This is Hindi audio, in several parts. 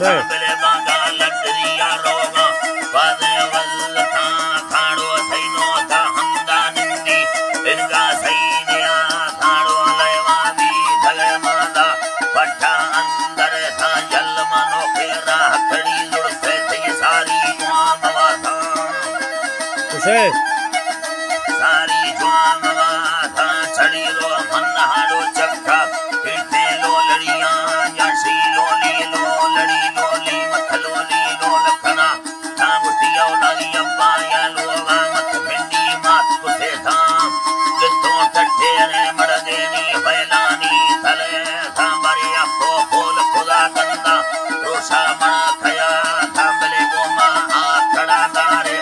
काबले बागा लड़रिया रोगा वादे वल था खाड़ो सैनो था हमदा निंदी इनका सैनिया खाड़ो लेवादी थले मादा पट्टा अंदर था जल मनो फेरा खड़ी जुड़ते थी सारी जुआमवा था सारी जुआमवा था छड़ी रो मनहाड़ो चक्का इतने लो लड़ियां जैसी लोली लो लड़ी लोली मथलोली लो लखना तांगुतिया लाली अब्बा या लोगा मत भिंडी मात कुसे थाम जितो टट्टे ने मड़देनी फैलानी थले थांबरी अखो फूल खुदा गंदा रोशा मना खया थांबले गोमा आखड़ा दारे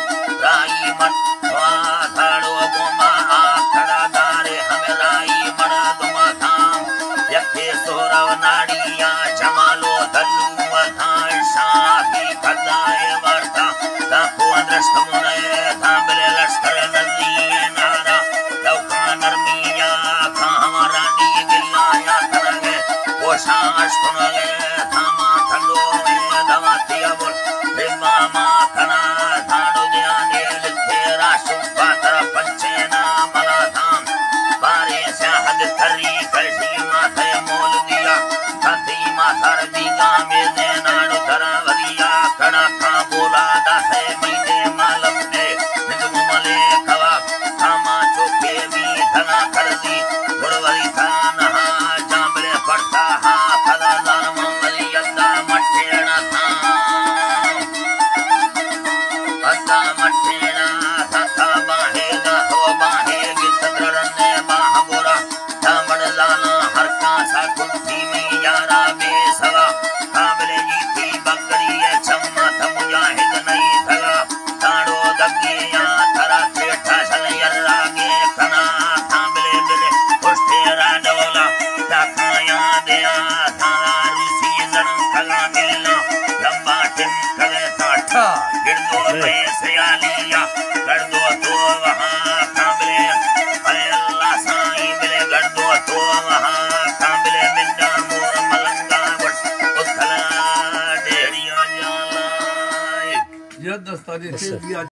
राई मत वा थाड़ो गोमा आखड़ा दारे हमें राई मना दुमा थाम यखे सोरव नाड़िया जमालो दल्लू वधाई शाही खदाए वर्ता तापो अंदरस्त मुने थांबले लश्कर नदी नारा लौका नरमिया खामरा दी गिलाया तरगे पोषा अश्कुनगे थामा थंडो में दवातिया बोल प्रेमा मा खना थाडो ध्याने लिखे राशु पातर पंचेना मला धाम बारे से हद थरी कैसी माथे मोल दिया थी माथर दीगा में नाड़ो धरा वरिया कड़ा खा बोला दासे मीने मालम ने निगमले खवा खामा चोके भी धना कर दी गुड़वरी था नहा जामरे पड़ता हा खदा दान ममली अद्दा मठेना था अद्दा मठेना था बाहे दा हो बाहे गितरने बाहबोरा दामड़ लाना हर का सा कुंती में यारा बेसवा काबले जी थी बकरी है चम्मा था मुजाहिद नहीं थगा ताड़ो दगिया थरा ठेठा सल यर्रागे कना काबले बिले उष्टे राडोला ताकाया दिया थारा रुसी जन थगा मिलना लंबा टिम कले ताठा गिरदो पैसे आलिया कर दो तो वहाँ काबले अल्लाह साईं बिले कर दो तो वहाँ काबले मिंदा मोर मलंगा वट उथला डेरिया जाला ये दस्ताने